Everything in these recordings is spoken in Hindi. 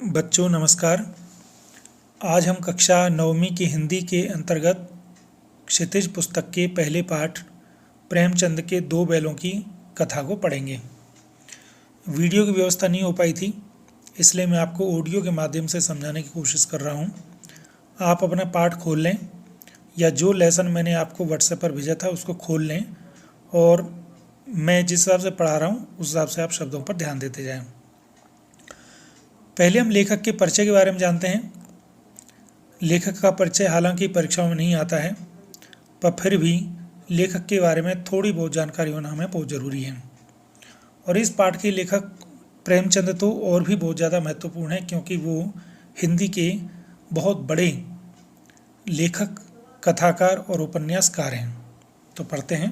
बच्चों नमस्कार। आज हम कक्षा नवमीं की हिंदी के अंतर्गत क्षितिज पुस्तक के पहले पाठ प्रेमचंद के दो बैलों की कथा को पढ़ेंगे। वीडियो की व्यवस्था नहीं हो पाई थी, इसलिए मैं आपको ऑडियो के माध्यम से समझाने की कोशिश कर रहा हूँ। आप अपना पाठ खोल लें या जो लेसन मैंने आपको व्हाट्सएप पर भेजा था उसको खोल लें और मैं जिस हिसाब से पढ़ा रहा हूँ उस हिसाब से आप शब्दों पर ध्यान देते जाएं। पहले हम लेखक के परिचय के बारे में जानते हैं। लेखक का परिचय हालांकि परीक्षाओं में नहीं आता है, पर फिर भी लेखक के बारे में थोड़ी बहुत जानकारी होना हमें बहुत ज़रूरी है। और इस पाठ के लेखक प्रेमचंद तो और भी बहुत ज़्यादा महत्वपूर्ण है, क्योंकि वो हिंदी के बहुत बड़े लेखक, कथाकार और उपन्यासकार हैं। तो पढ़ते हैं।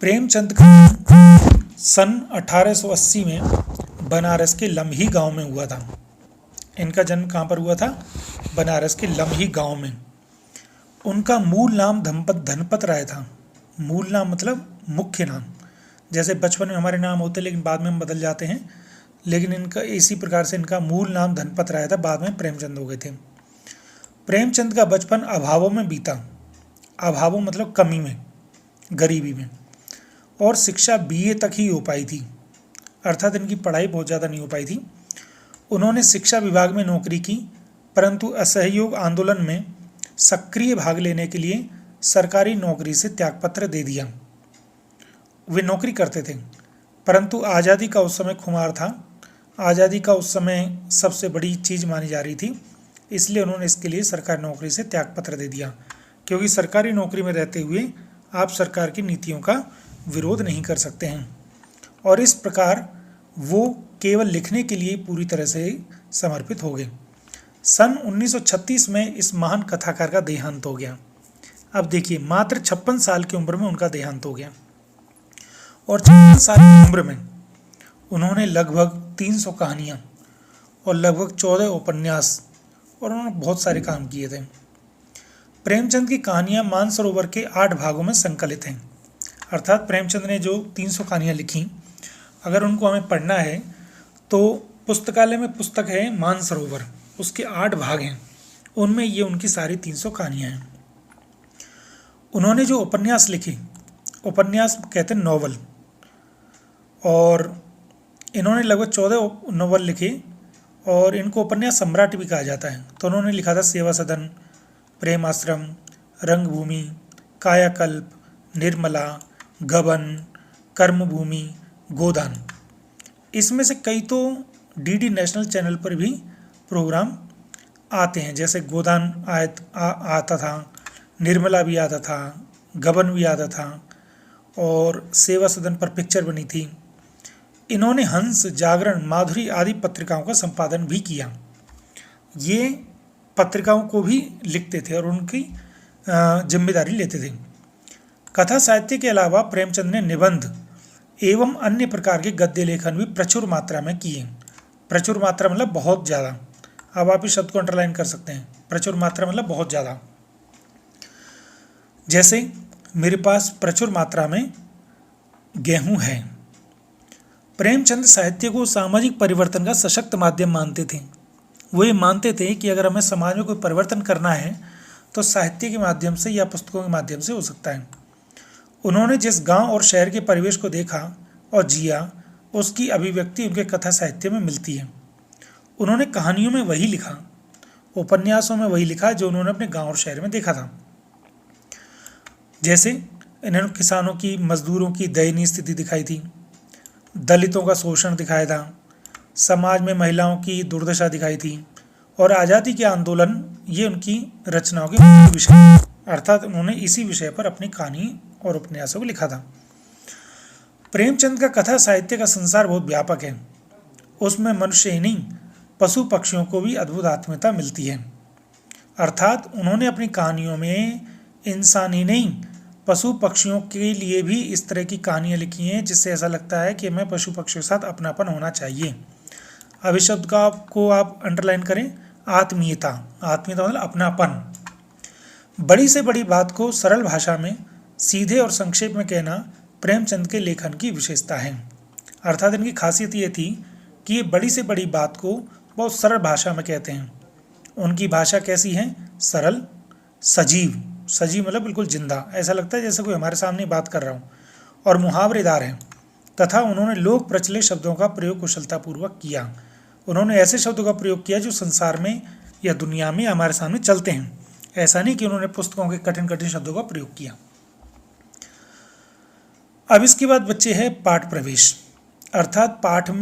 प्रेमचंद का सन 1880 में बनारस के लम्ही गांव में हुआ था। इनका जन्म कहाँ पर हुआ था? बनारस के लम्ही गांव में। उनका मूल नाम धनपत राय था। मूल नाम मतलब मुख्य नाम। जैसे बचपन में हमारे नाम होते लेकिन बाद में हम बदल जाते हैं, लेकिन इनका इसी प्रकार से इनका मूल नाम धनपत राय था, बाद में प्रेमचंद हो गए थे। प्रेमचंद का बचपन अभावों में बीता। अभावों मतलब कमी में, गरीबी में। और शिक्षा BA तक ही हो पाई थी, अर्थात इनकी पढ़ाई बहुत ज़्यादा नहीं हो पाई थी। उन्होंने शिक्षा विभाग में नौकरी की, परंतु असहयोग आंदोलन में सक्रिय भाग लेने के लिए सरकारी नौकरी से त्यागपत्र दे दिया। वे नौकरी करते थे, परंतु आज़ादी का उस समय खुमार था। आज़ादी का उस समय सबसे बड़ी चीज़ मानी जा रही थी, इसलिए उन्होंने इसके लिए सरकारी नौकरी से त्यागपत्र दे दिया, क्योंकि सरकारी नौकरी में रहते हुए आप सरकार की नीतियों का विरोध नहीं कर सकते हैं। और इस प्रकार वो केवल लिखने के लिए पूरी तरह से समर्पित हो गए। सन 1936 में इस महान कथाकार का देहांत हो गया। अब देखिए, मात्र 56 साल की उम्र में उनका देहांत हो गया, और 56 साल की उम्र में उन्होंने लगभग 300 कहानियाँ और लगभग 14 उपन्यास और उन्होंने बहुत सारे काम किए थे। प्रेमचंद की कहानियाँ मानसरोवर के 8 भागों में संकलित हैं। अर्थात प्रेमचंद ने जो 300 कहानियाँ लिखी, अगर उनको हमें पढ़ना है तो पुस्तकालय में पुस्तक है मानसरोवर, उसके 8 भाग हैं, उनमें ये उनकी सारी 300 कहानियाँ हैं। उन्होंने जो उपन्यास लिखे, उपन्यास कहते हैं नॉवल, और इन्होंने लगभग 14 नॉवल लिखे और इनको उपन्यास सम्राट भी कहा जाता है। तो उन्होंने लिखा था सेवा सदन, प्रेम आश्रम, रंगभूमि, कायाकल्प, निर्मला, गबन, कर्मभूमि, गोदान। इसमें से कई तो DD नेशनल चैनल पर भी प्रोग्राम आते हैं, जैसे गोदान आता था, निर्मला भी आता था, गबन भी आता था, और सेवा सदन पर पिक्चर बनी थी। इन्होंने हंस, जागरण, माधुरी आदि पत्रिकाओं का संपादन भी किया। ये पत्रिकाओं को भी लिखते थे और उनकी जिम्मेदारी लेते थे। कथा साहित्य के अलावा प्रेमचंद ने निबंध एवं अन्य प्रकार के गद्य लेखन भी प्रचुर मात्रा में किए। प्रचुर मात्रा मतलब बहुत ज़्यादा। अब आप इस शब्द को अंडरलाइन कर सकते हैं। प्रचुर मात्रा मतलब बहुत ज़्यादा। जैसे मेरे पास प्रचुर मात्रा में गेहूं है। प्रेमचंद साहित्य को सामाजिक परिवर्तन का सशक्त माध्यम मानते थे। वो ये मानते थे कि अगर हमें समाज में कोई परिवर्तन करना है तो साहित्य के माध्यम से या पुस्तकों के माध्यम से हो सकता है। उन्होंने जिस गांव और शहर के परिवेश को देखा और जिया, उसकी अभिव्यक्ति उनके कथा साहित्य में मिलती है। उन्होंने कहानियों में वही लिखा, उपन्यासों में वही लिखा जो उन्होंने अपने गांव और शहर में देखा था। जैसे इन्होंने किसानों की, मजदूरों की दयनीय स्थिति दिखाई थी, दलितों का शोषण दिखाया था, समाज में महिलाओं की दुर्दशा दिखाई थी, और आज़ादी के आंदोलन, ये उनकी रचनाओं के विषय, अर्थात उन्होंने इसी विषय पर अपनी कहानी और उपन्यासों को लिखा था। प्रेमचंद का कथा साहित्य का संसार बहुत व्यापक है। उसमें मनुष्य ही नहीं, पशु पक्षियों को भी अद्भुत आत्मीयता मिलती है। अर्थात उन्होंने अपनी कहानियों में इंसान ही नहीं, पशु पक्षियों के लिए भी इस तरह की कहानियाँ लिखी हैं जिससे ऐसा लगता है कि हमें पशु पक्षियों के साथ अपनापन होना चाहिए। अब इस शब्द को आप अंडरलाइन करें, आत्मीयता। आत्मीयता मतलब अपनापन। बड़ी से बड़ी बात को सरल भाषा में सीधे और संक्षेप में कहना प्रेमचंद के लेखन की विशेषता है। अर्थात इनकी खासियत ये थी कि ये बड़ी से बड़ी बात को बहुत सरल भाषा में कहते हैं। उनकी भाषा कैसी है? सरल, सजीव। सजीव मतलब बिल्कुल जिंदा, ऐसा लगता है जैसे कोई हमारे सामने बात कर रहा हूँ, और मुहावरेदार हैं। तथा उन्होंने लोक प्रचलित शब्दों का प्रयोग कुशलतापूर्वक किया। उन्होंने ऐसे शब्दों का प्रयोग किया जो संसार में या दुनिया में हमारे सामने चलते हैं। ऐसा नहीं कि उन्होंने पुस्तकों के कठिन कठिन शब्दों का प्रयोग किया। अब इसके बाद बच्चे हैं पाठ प्रवेश, अर्थात पाठ को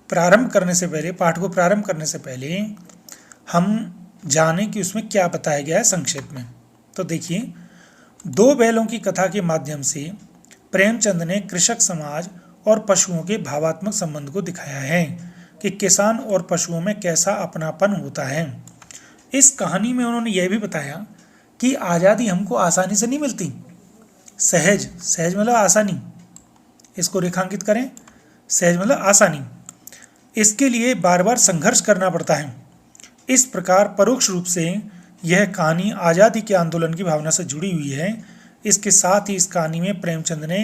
प्रारंभ करने से पहले हम जाने कि उसमें क्या बताया गया है संक्षेप में। तो देखिए, दो बैलों की कथा के माध्यम से प्रेमचंद ने कृषक समाज और पशुओं के भावात्मक संबंध को दिखाया है कि किसान और पशुओं में कैसा अपनापन होता है। इस कहानी में उन्होंने यह भी बताया कि आज़ादी हमको आसानी से नहीं मिलती। सहज, सहज मतलब आसानी, इसको रेखांकित करें। सहज मतलब आसानी, इसके लिए बार बार संघर्ष करना पड़ता है। इस प्रकार परोक्ष रूप से यह कहानी आज़ादी के आंदोलन की भावना से जुड़ी हुई है। इसके साथ ही इस कहानी में प्रेमचंद ने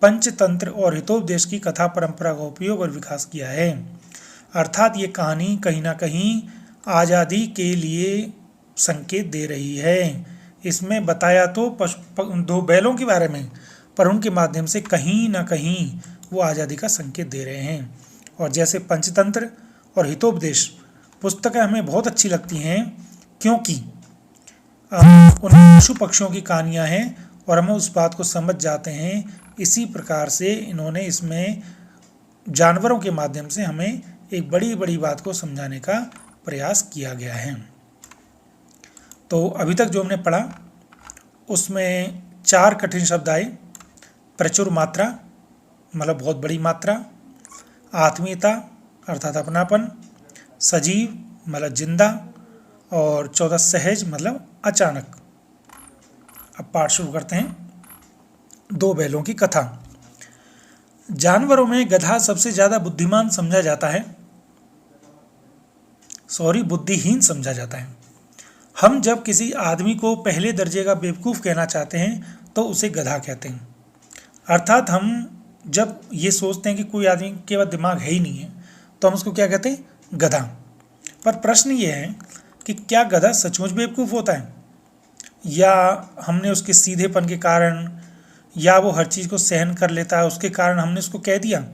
पंचतंत्र और हितोपदेश की कथा परंपरा का उपयोग और विकास किया है। अर्थात ये कहानी कहीं ना कहीं आज़ादी के लिए संकेत दे रही है। इसमें बताया तो दो बैलों के बारे में, पर उनके माध्यम से कहीं ना कहीं वो आज़ादी का संकेत दे रहे हैं। और जैसे पंचतंत्र और हितोपदेश पुस्तकें हमें बहुत अच्छी लगती हैं, क्योंकि उनमें पशु पक्षियों की कहानियाँ हैं और हमें उस बात को समझ जाते हैं। इसी प्रकार से इन्होंने इसमें जानवरों के माध्यम से हमें एक बड़ी बड़ी बात को समझाने का प्रयास किया गया है। तो अभी तक जो हमने पढ़ा उसमें 4 कठिन शब्द आए। प्रचुर मात्रा मतलब बहुत बड़ी मात्रा, आत्मीयता अर्थात अपनापन, सजीव मतलब जिंदा, और 14 सहज मतलब अचानक। अब पाठ शुरू करते हैं। दो बैलों की कथा। जानवरों में गधा सबसे ज्यादा बुद्धिमान समझा जाता है, बुद्धिहीन समझा जाता है। हम जब किसी आदमी को पहले दर्जे का बेवकूफ़ कहना चाहते हैं तो उसे गधा कहते हैं। अर्थात हम जब ये सोचते हैं कि कोई आदमी के पास दिमाग है ही नहीं है तो हम उसको क्या कहते हैं? गधा। पर प्रश्न ये है कि क्या गधा सचमुच बेवकूफ़ होता है, या हमने उसके सीधेपन के कारण या वो हर चीज़ को सहन कर लेता है उसके कारण हमने उसको कह दिया?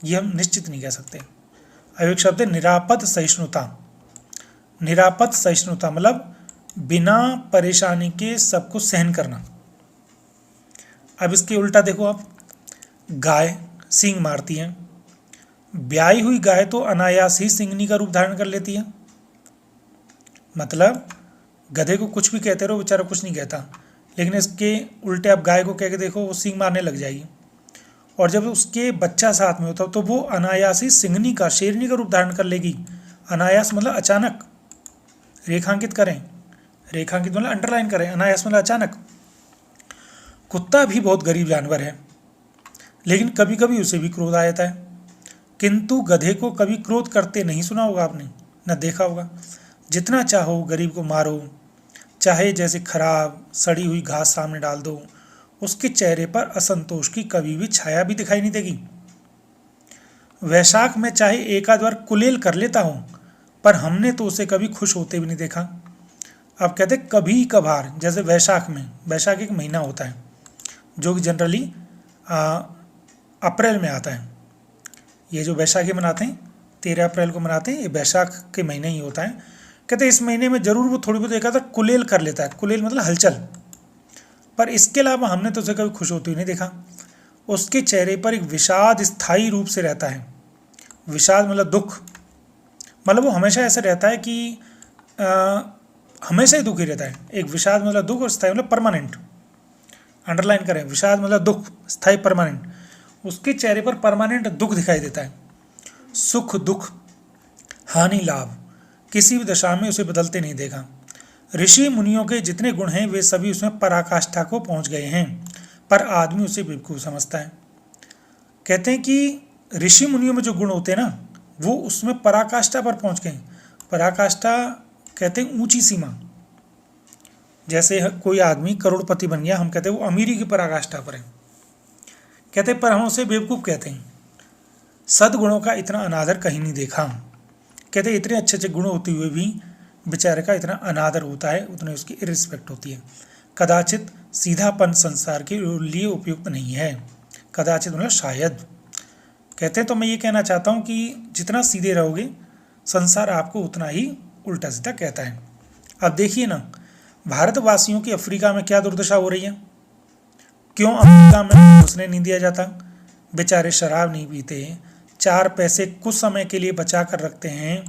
ये हम निश्चित नहीं कह सकते। अब एक शब्द है निरापद सहिष्णुता। निरापद सहिष्णुता मतलब बिना परेशानी के सबको सहन करना। अब इसके उल्टा देखो आप, गाय सींग मारती है। ब्याई हुई गाय तो अनायास ही सींगनी का रूप धारण कर लेती है। मतलब गधे को कुछ भी कहते रहो, बेचारा कुछ नहीं कहता, लेकिन इसके उल्टे आप गाय को कह के देखो, वो सींग मारने लग जाएगी। और जब उसके बच्चा साथ में होता तो वो अनायास ही सिंगनी का, शेरनी का रूप धारण कर लेगी। अनायास मतलब अचानक। रेखांकित करें, रेखांकित मतलब अंडरलाइन करें, अनायास मतलब अचानक। कुत्ता भी बहुत गरीब जानवर है, लेकिन कभी कभी उसे भी क्रोध आ जाता है। किंतु गधे को कभी क्रोध करते नहीं सुना होगा आपने, न देखा होगा। जितना चाहो गरीब को मारो, चाहे जैसे खराब सड़ी हुई घास सामने डाल दो, उसके चेहरे पर असंतोष की कभी भी छाया भी दिखाई नहीं देगी। वैशाख में चाहे एक आध बार कुलेल कर लेता हो, पर हमने तो उसे कभी खुश होते भी नहीं देखा। अब कहते कभी कभार, जैसे वैशाख में, वैशाख एक महीना होता है जो कि जनरली अप्रैल में आता है। ये जो वैशाखी मनाते हैं 13 अप्रैल को मनाते हैं, ये वैशाख के महीने ही होता है। कहते इस महीने में जरूर वो थोड़ी बहुत देखा था कुलेल कर लेता है। कुलेल मतलब हलचल, पर इसके अलावा हमने तो उसे कभी खुश होते हुए नहीं देखा। उसके चेहरे पर एक विषाद स्थायी रूप से रहता है। विषाद मतलब दुख, मतलब वो हमेशा ऐसा रहता है कि हमेशा ही दुखी रहता है। एक विषाद मतलब दुख और स्थायी मतलब परमानेंट। अंडरलाइन करें, विषाद मतलब दुख, स्थायी परमानेंट। उसके चेहरे पर परमानेंट दुख दिखाई देता है। सुख दुख हानि लाभ किसी भी दशा में उसे बदलते नहीं देखा। ऋषि मुनियों के जितने गुण हैं वे सभी उसमें पराकाष्ठा को पहुंच गए हैं, पर आदमी उसे बेवकूफ़ समझता है। कहते हैं कि ऋषि मुनियों में जो गुण होते हैं ना, वो उसमें पराकाष्ठा पर पहुंच गए। पराकाष्ठा कहते हैं ऊंची सीमा। जैसे कोई आदमी करोड़पति बन गया, हम कहते हैं वो अमीरी की पराकाष्ठा पर है। कहते हैं पर हम उसे बेवकूफ़ कहते हैं। सद्गुणों का इतना अनादर कहीं नहीं देखा। कहते इतने अच्छे अच्छे गुण होते हुए भी बेचारे का इतना अनादर होता है, उतनी उसकी रिस्पेक्ट होती है। कदाचित सीधापन संसार के लिए उपयुक्त नहीं है। कदाचित मतलब शायद। कहते हैं तो मैं ये कहना चाहता हूँ कि जितना सीधे रहोगे संसार आपको उतना ही उल्टा सीधा कहता है। अब देखिए ना, भारतवासियों की अफ्रीका में क्या दुर्दशा हो रही है। क्यों अफ्रीका में घुसने नहीं दिया जाता। बेचारे शराब नहीं पीते, 4 पैसे कुछ समय के लिए बचा कर रखते हैं,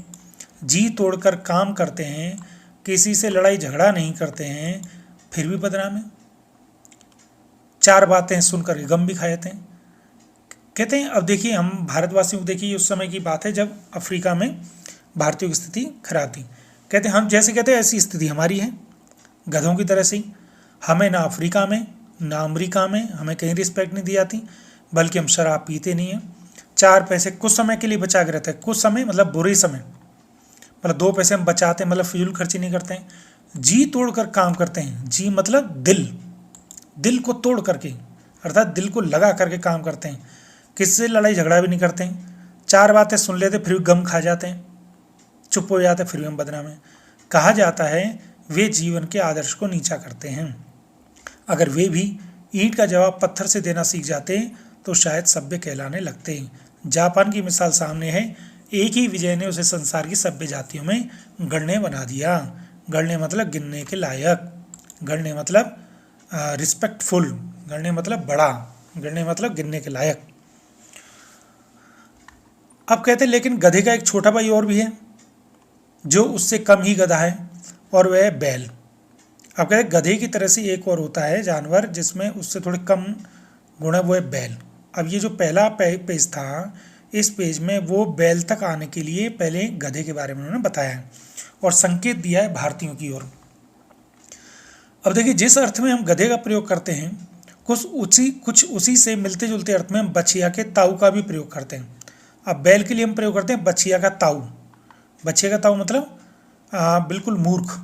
जी तोड़कर काम करते हैं, किसी से लड़ाई झगड़ा नहीं करते हैं, फिर भी बदनाम है। 4 बातें सुनकर गम भी खाए थे। कहते हैं अब देखिए, हम भारतवासियों को देखिए, उस समय की बात है जब अफ्रीका में भारतीयों की स्थिति खराब थी। कहते हैं हम जैसे कहते हैं ऐसी स्थिति हमारी है, गधों की तरह से ही। हमें ना अफ्रीका में ना अमेरिका में हमें कहीं रिस्पेक्ट नहीं दी जाती, बल्कि हम शराब पीते नहीं हैं। 4 पैसे कुछ समय के लिए बचा के रहते हैं। कुछ समय मतलब बुरे समय, मतलब 2 पैसे हम बचाते हैं, मतलब फिजूल खर्ची नहीं करते हैं। जी तोड़ कर काम करते हैं। जी मतलब दिल को तोड़ करके, अर्थात दिल को लगा करके काम करते हैं। किसी से लड़ाई झगड़ा भी नहीं करते हैं। 4 बातें सुन लेते फिर भी गम खा जाते हैं, चुप हो जाते फिर भी हम बदनाम हैं। कहा जाता है वे जीवन के आदर्श को नीचा करते हैं। अगर वे भी ईंट का जवाब पत्थर से देना सीख जाते तो शायद सभ्य कहलाने लगते। जापान की मिसाल सामने है। एक ही विजय ने उसे संसार की सभ्य जातियों में गणने बना दिया। गणने मतलब गिनने के लायक, गणने मतलब रिस्पेक्टफुल, गणने मतलब बड़ा, गणने मतलब गिनने के लायक। अब कहते हैं लेकिन गधे का एक छोटा भाई और भी है जो उससे कम ही गधा है, और वह है बैल। अब कहते हैं गधे की तरह से एक और होता है जानवर जिसमें उससे थोड़े कम गुण है, वो है बैल। अब ये जो पहला पेज था, इस पेज में वो बैल तक आने के लिए पहले गधे के बारे में उन्होंने बताया है और संकेत दिया है भारतीयों की ओर। अब देखिए, जिस अर्थ में हम गधे का प्रयोग करते हैं, कुछ उसी से मिलते जुलते अर्थ में हम बछिया के ताऊ का भी प्रयोग करते हैं। अब बैल के लिए हम प्रयोग करते हैं बछिया का ताऊ। बछिया का ताऊ मतलब बिल्कुल मूर्ख।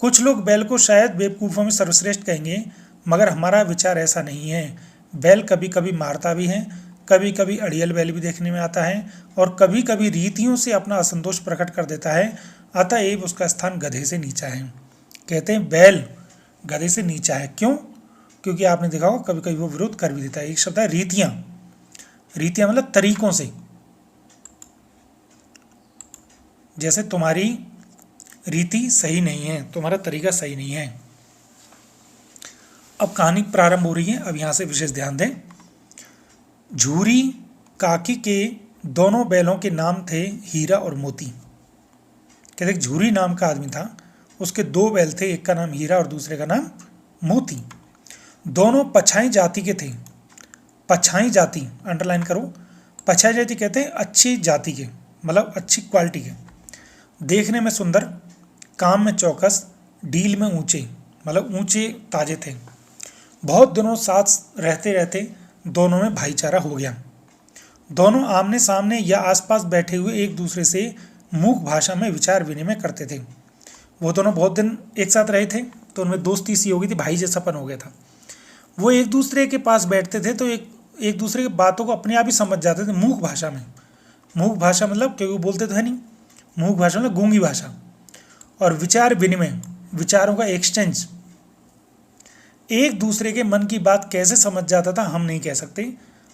कुछ लोग बैल को शायद बेवकूफ़ों में सर्वश्रेष्ठ कहेंगे, मगर हमारा विचार ऐसा नहीं है। बैल कभी कभी मारता भी है, कभी कभी अड़ियल बैल भी देखने में आता है, और कभी कभी रीतियों से अपना असंतोष प्रकट कर देता है। अतएव उसका स्थान गधे से नीचा है। कहते हैं बैल गधे से नीचा है। क्यों? क्योंकि आपने देखा होगा कभी कभी वो विरोध कर भी देता है। एक शब्द है रीतियाँ। रीतियाँ मतलब तरीकों से। जैसे तुम्हारी रीति सही नहीं है, तुम्हारा तरीका सही नहीं है। अब कहानी प्रारंभ हो रही है। अब यहाँ से विशेष ध्यान दें। झूरी काकी के दोनों बैलों के नाम थे हीरा और मोती। कहते झूरी नाम का आदमी था, उसके 2 बैल थे, एक का नाम हीरा और दूसरे का नाम मोती। दोनों पछाई जाति के थे। पछाई जाति अंडरलाइन करो। पछाई जाति कहते हैं अच्छी जाति के, मतलब अच्छी क्वालिटी के। देखने में सुंदर, काम में चौकस, डील में ऊंचे, मतलब ऊंचे ताजे थे। बहुत दिनों साथ रहते रहते दोनों में भाईचारा हो गया। दोनों आमने सामने या आसपास बैठे हुए एक दूसरे से मूक भाषा में विचार विनिमय करते थे। वो दोनों बहुत दिन एक साथ रहे थे तो उनमें दोस्ती सी हो गई थी, भाई जैसापन हो गया था। वो एक दूसरे के पास बैठते थे तो एक दूसरे की बातों को अपने आप ही समझ जाते थे मूक भाषा में। मूक भाषा मतलब क्योंकि वो बोलते तो है नहीं, मूक भाषा मतलब गूंगी भाषा। और विचार विनिमय, विचारों का एक्सचेंज। एक दूसरे के मन की बात कैसे समझ जाता था हम नहीं कह सकते।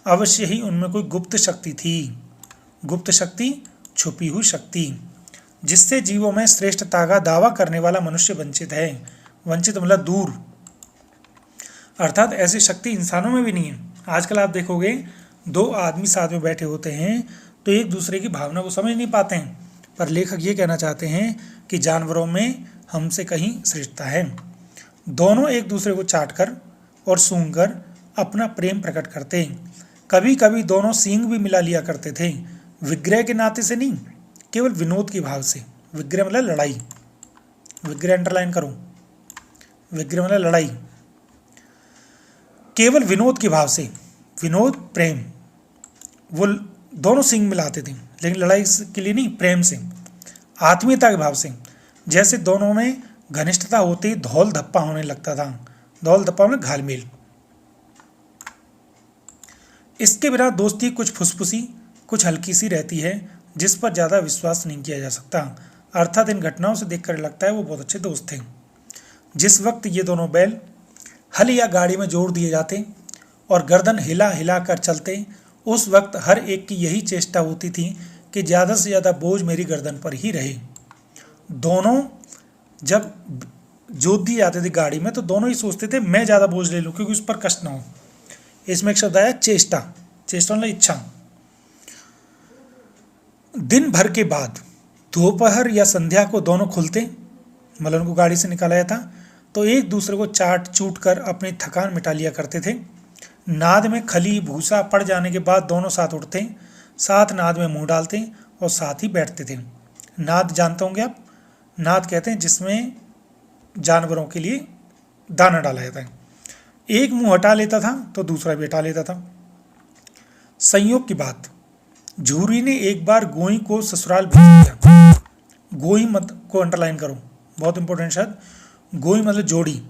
अवश्य ही उनमें कोई गुप्त शक्ति थी। गुप्त शक्ति, छुपी हुई शक्ति, जिससे जीवों में श्रेष्ठता का दावा करने वाला मनुष्य वंचित है। वंचित मतलब दूर, अर्थात ऐसी शक्ति इंसानों में भी नहीं है। आजकल आप देखोगे 2 आदमी साथ में बैठे होते हैं तो एक दूसरे की भावना को समझ नहीं पाते हैं, पर लेखक ये कहना चाहते हैं कि जानवरों में हमसे कहीं श्रेष्ठता है। दोनों एक दूसरे को चाटकर और सूंघकर अपना प्रेम प्रकट करते। कभी कभी दोनों सींग भी मिला लिया करते थे, विग्रह के नाते से नहीं, केवल विनोद के भाव से। विग्रह मतलब लड़ाई, विग्रह अंडरलाइन करो। विग्रह मतलब लड़ाई, केवल विनोद के भाव से। विनोद प्रेम, वो दोनों सींग मिलाते थे, लेकिन लड़ाई के लिए नहीं, प्रेम से, आत्मीयता के भाव से। जैसे दोनों में घनिष्ठता होती धौल धप्पा होने लगता था। धौल धप्पा मतलब घालमेल। इसके बिना दोस्ती कुछ फुसफुसी कुछ हल्की सी रहती है जिस पर ज़्यादा विश्वास नहीं किया जा सकता। अर्थात इन घटनाओं से देखकर लगता है वो बहुत अच्छे दोस्त थे। जिस वक्त ये दोनों बैल हल या गाड़ी में जोड़ दिए जाते और गर्दन हिला हिला कर चलते, उस वक्त हर एक की यही चेष्टा होती थी कि ज़्यादा से ज़्यादा बोझ मेरी गर्दन पर ही रहे। दोनों जब जोत दिए जाते थे गाड़ी में तो दोनों ही सोचते थे मैं ज़्यादा बोझ ले लूँ क्योंकि उस पर कष्ट ना हो। इसमें एक शब्द आया चेष्टा। चेष्टा मतलब इच्छा। दिन भर के बाद दोपहर या संध्या को दोनों खुलते, मतलब उनको गाड़ी से निकाला जाता तो एक दूसरे को चाट चूट कर अपनी थकान मिटा लिया करते थे। नाद में खली भूसा पड़ जाने के बाद दोनों साथ उठते, साथ नाद में मुंह डालते और साथ ही बैठते थे। नाद जानते होंगे आप, नाद कहते हैं जिसमें जानवरों के लिए दाना डाला जाता है। एक मुंह हटा लेता था तो दूसरा भी हटा लेता था। संयोग की बात, झूरी ने एक बार गोई को ससुराल भेज दिया। गोई मत को अंडरलाइन करो, बहुत इंपॉर्टेंट शब्द। गोई मतलब जोड़ी।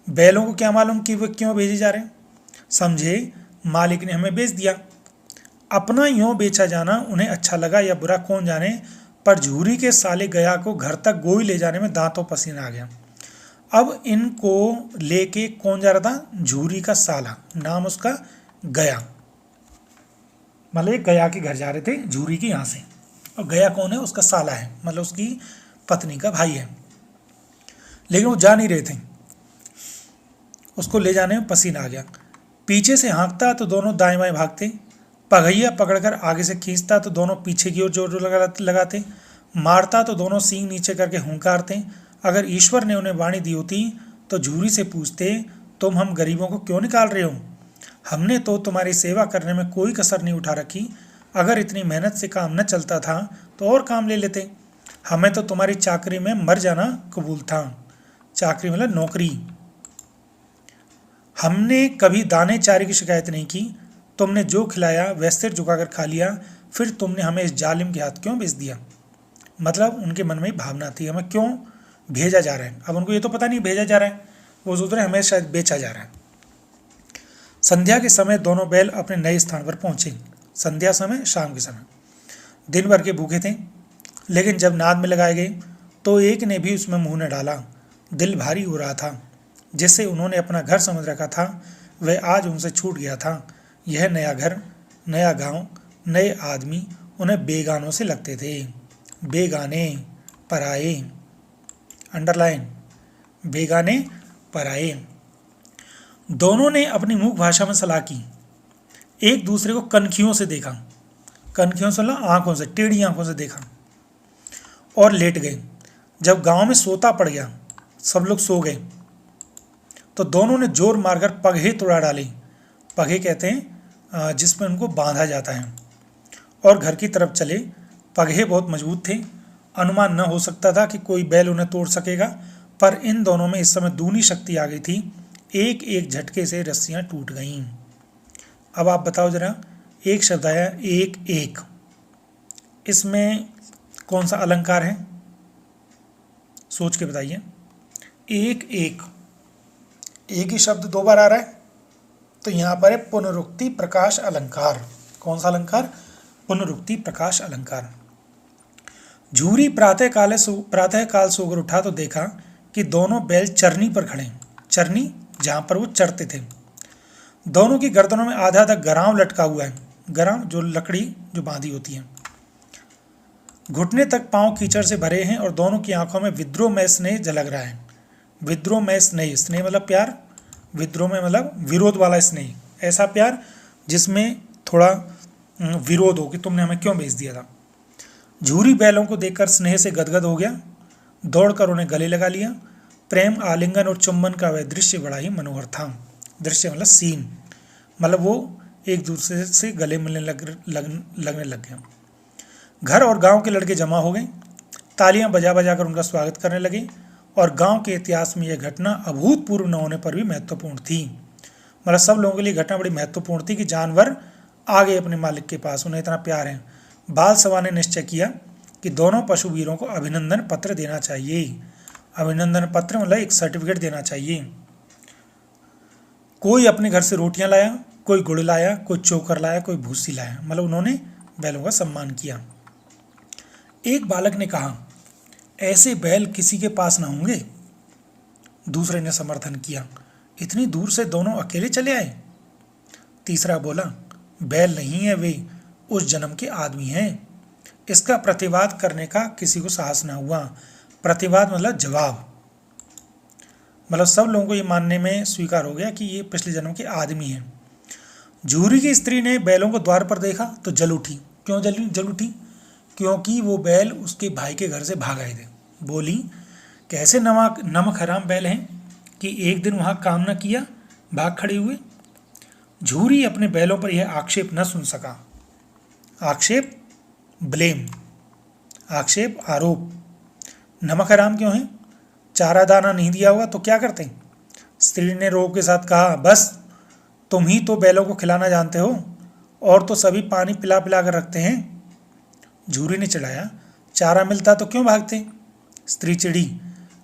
बैलों को क्या मालूम कि वे क्यों भेजे जा रहे हैं, समझे मालिक ने हमें बेच दिया। अपना यूँ बेचा जाना उन्हें अच्छा लगा या बुरा कौन जाने, पर झूरी के साले गया को घर तक गोई ले जाने में दांतों पसीना आ गया। अब इनको लेके कौन जा रहा था, झूरी का साला, नाम उसका गया, मतलब एक गया के घर जा रहे थे झूरी के यहाँ से। और गया कौन है, उसका साला है, मतलब उसकी पत्नी का भाई है। लेकिन वो जा नहीं रहे थे, उसको ले जाने में पसीना आ गया। पीछे से हाँकता तो दोनों दाएं बाएं भागते, पगहिया पकड़कर आगे से खींचता तो दोनों पीछे की ओर जोर लगाते, मारता तो दोनों सींग नीचे करके हुंकारते। अगर ईश्वर ने उन्हें वाणी दी होती तो झूरी से पूछते, तुम हम गरीबों को क्यों निकाल रहे हो? हमने तो तुम्हारी सेवा करने में कोई कसर नहीं उठा रखी। अगर इतनी मेहनत से काम न चलता था तो और काम ले लेते। हमें तो तुम्हारी चाकरी में मर जाना कबूल था। चाकरी मतलब नौकरी। हमने कभी दाने चारे की शिकायत नहीं की। तुमने जो खिलाया वह सिर झुकाकर खा लिया, फिर तुमने हमें इस जालिम के हाथ क्यों बेच दिया? मतलब उनके मन में भावना थी हमें क्यों भेजा जा रहा है। अब उनको ये तो पता नहीं भेजा जा रहा है, वो सोच रहे हैं हमें शायद बेचा जा रहा है। संध्या के समय दोनों बैल अपने नए स्थान पर पहुंचे। संध्या समय शाम के समय। दिन भर के भूखे थे, लेकिन जब नाद में लगाए गए तो एक ने भी उसमें मुंह न डाला। दिल भारी हो रहा था। जिससे उन्होंने अपना घर समझ रखा था वह आज उनसे छूट गया था। यह नया घर, नया गांव, नए आदमी उन्हें बेगानों से लगते थे। बेगाने, पराए, अंडरलाइन, बेगाने, पराए। दोनों ने अपनी मूक भाषा में सलाह की। एक दूसरे को कनखियों से देखा, कनखियों से मतलब आंखों से, टेढ़ी आंखों से देखा और लेट गए। जब गांव में सोता पड़ गया, सब लोग सो गए, तो दोनों ने जोर मारकर पगहे तोड़ा डाले। पगहे कहते हैं जिसमें उनको बांधा जाता है, और घर की तरफ चले। पगहे बहुत मजबूत थे, अनुमान न हो सकता था कि कोई बैल उन्हें तोड़ सकेगा, पर इन दोनों में इस समय दूनी शक्ति आ गई थी। एक एक झटके से रस्सियां टूट गईं। अब आप बताओ जरा, एक शब्द आया एक एक, इसमें कौन सा अलंकार है, सोच के बताइए। एक एक, एक ही शब्द दो बार आ रहा है, तो यहाँ पर है पुनरुक्ति प्रकाश अलंकार। कौन सा अलंकार? पुनरुक्ति प्रकाश अलंकार। झूरी प्रातः काल सोकर उठा तो देखा कि दोनों बैल चरनी पर खड़े। चरनी जहाँ पर वो चरते थे। दोनों की गर्दनों में आधा आधा गराव लटका हुआ है। गराव जो लकड़ी जो बांधी होती है। घुटने तक पांव कीचड़ से भरे हैं और दोनों की आंखों में विद्रोह में स्नेह झलक रहा है। विद्रोह में स्नेह, स्नेह मतलब प्यार, विद्रोह में मतलब विरोध वाला स्नेह, ऐसा प्यार जिसमें थोड़ा विरोध हो कि तुमने हमें क्यों बेच दिया था। झूरी बैलों को देखकर स्नेह से गदगद हो गया, दौड़कर उन्हें गले लगा लिया। प्रेम, आलिंगन और चुंबन का वह दृश्य बड़ा ही मनोहर था। दृश्य मतलब सीन, मतलब वो एक दूसरे से गले मिलने लगने लग गए। घर और गांव के लड़के जमा हो गए, तालियां बजा बजा कर उनका स्वागत करने लगे, और गांव के इतिहास में यह घटना अभूतपूर्व न होने पर भी महत्वपूर्ण थी। मतलब सब लोगों के लिए घटना बड़ी महत्वपूर्ण थी कि जानवर आ गए अपने मालिक के पास, उन्हें इतना प्यार है। बाल सभा ने निश्चय किया कि दोनों पशुवीरों को अभिनंदन पत्र देना चाहिए। अभिनंदन पत्र मतलब एक सर्टिफिकेट देना चाहिए। कोई अपने घर से रोटियां लाया कोई गुड़ लाया, कोई चोकर लाया, कोई भूसी लाया, मतलब उन्होंने बैलों का सम्मान किया। एक बालक ने कहा, ऐसे बैल किसी के पास ना होंगे। दूसरे ने समर्थन किया, इतनी दूर से दोनों अकेले चले आए। तीसरा बोला, बैल नहीं है, वे उस जन्म के आदमी हैं। इसका प्रतिवाद करने का किसी को साहस ना हुआ। प्रतिवाद मतलब जवाब, मतलब सब लोगों को ये मानने में स्वीकार हो गया कि ये पिछले जन्म के आदमी हैं। झूरी की स्त्री ने बैलों को द्वार पर देखा तो जल उठी। क्यों जल उठी? क्योंकि वो बैल उसके भाई के घर से भाग आए थे। बोली, कैसे नमक हराम बैल हैं कि एक दिन वहाँ काम न किया, भाग खड़े हुए। झूरी अपने बैलों पर यह आक्षेप न सुन सका। आक्षेप ब्लेम, आक्षेप आरोप। नमक हराम क्यों है? चारा दाना नहीं दिया हुआ तो क्या करते? स्त्री ने रोब के साथ कहा, बस तुम ही तो बैलों को खिलाना जानते हो, और तो सभी पानी पिला पिला कर रखते हैं। झूरी ने चिढ़ाया, चारा मिलता तो क्यों भागते? स्त्री चिढ़ी,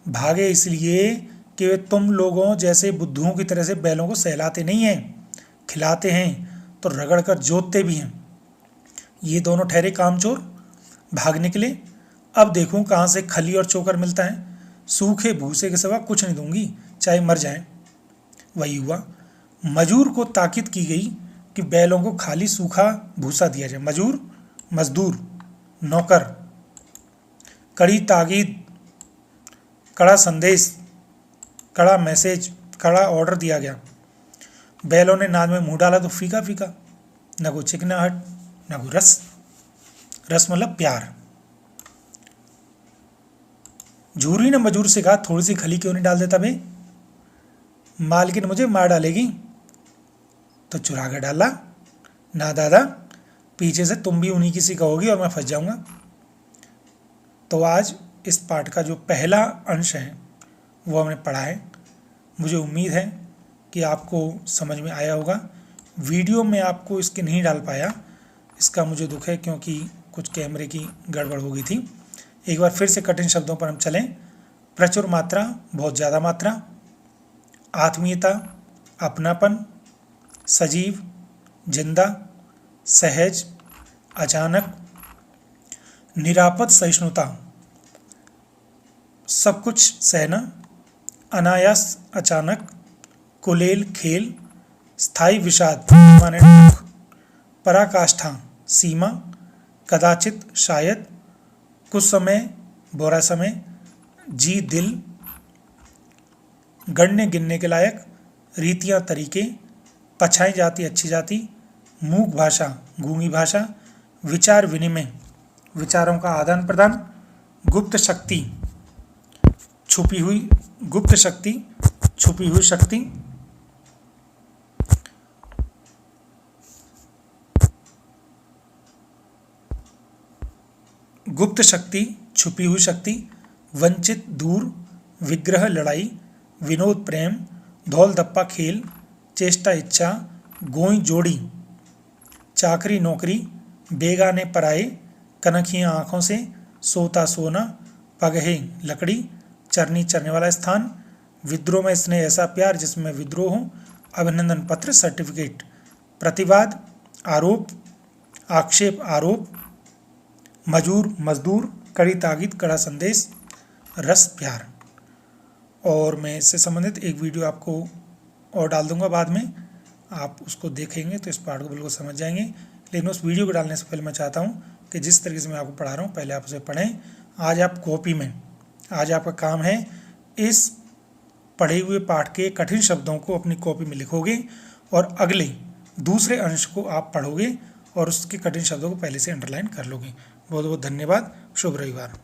भागे इसलिए कि वे तुम लोगों जैसे बुद्धुओं की तरह से बैलों को सहलाते नहीं हैं, खिलाते हैं तो रगड़ कर जोतते भी हैं। ये दोनों ठहरे कामचोर, भाग निकले। अब देखूं कहाँ से खली और चोकर मिलता है। सूखे भूसे के सिवा कुछ नहीं दूंगी, चाहे मर जाएं। वही हुआ। मजूर को ताकीद की गई कि बैलों को खाली सूखा भूसा दिया जाए। मजूर, मजदूर, नौकर। कड़ी ताकीद, कड़ा संदेश, कड़ा मैसेज, कड़ा ऑर्डर दिया गया। बैलों ने नाद में मुंह डाला तो फीका फीका, न को चिकनाहट न को रस। रस मतलब प्यार। झूरी ने मजूर से कहा, थोड़ी सी खली क्यों नहीं डाल देता बे? मालकिन मुझे मार डालेगी। तो चुरा कर डाला। ना दादा, पीछे से तुम भी उन्हीं की सी कहोगी और मैं फंस जाऊंगा। तो आज इस पाठ का जो पहला अंश है वो हमने पढ़ा है। मुझे उम्मीद है कि आपको समझ में आया होगा। वीडियो में आपको इसके नहीं डाल पाया, इसका मुझे दुख है, क्योंकि कुछ कैमरे की गड़बड़ हो गई थी। एक बार फिर से कठिन शब्दों पर हम चलें। प्रचुर मात्रा, बहुत ज़्यादा मात्रा। आत्मीयता, अपनापन। सजीव, जिंदा। सहज, अचानक। निरापद सहिष्णुता, सब कुछ सहना। अनायास, अचानक। कुलेल, खेल। स्थायी विषाद माने दुख। पराकाष्ठा, सीमा। कदाचित, शायद। कुछ समय, बोरा समय। जी, दिल। गणने, गिनने के लायक। रीतियाँ, तरीके। पछाई जाती, अच्छी जाती। मूक भाषा, गूंगी भाषा। विचार विनिमय, विचारों का आदान प्रदान। गुप्त शक्ति, छुपी हुई। गुप्त शक्ति, छुपी हुई शक्ति। गुप्त शक्ति, छुपी हुई शक्ति। वंचित, दूर। विग्रह, लड़ाई। विनोद, प्रेम। धौल धप्पा, खेल। चेष्टा, इच्छा। गोई, जोड़ी। चाकरी, नौकरी। बेगाने, पराए। कनखियाँ, आँखों से। सोता, सोना। पगहे, लकड़ी। चरनी, चरने वाला स्थान। विद्रोह में स्नेह, ऐसा प्यार जिसमें विद्रोह हो। अभिनंदन पत्र, सर्टिफिकेट। प्रतिवाद, आरोप। आक्षेप, आरोप। मजूर, मजदूर। कड़ी ताकीद, कड़ा संदेश। रस, प्यार। और मैं इससे संबंधित एक वीडियो आपको और डाल दूंगा बाद में, आप उसको देखेंगे तो इस पाठ को बिल्कुल समझ जाएंगे। लेकिन उस वीडियो को डालने से पहले मैं चाहता हूँ कि जिस तरीके से मैं आपको पढ़ा रहा हूँ पहले आप उसे पढ़ें। आज आप कॉपी में, आज आपका काम है इस पढ़े हुए पाठ के कठिन शब्दों को अपनी कॉपी में लिखोगे और अगले दूसरे अंश को आप पढ़ोगे और उसके कठिन शब्दों को पहले से अंडरलाइन कर लोगे। बहुत बहुत धन्यवाद। शुभ रविवार।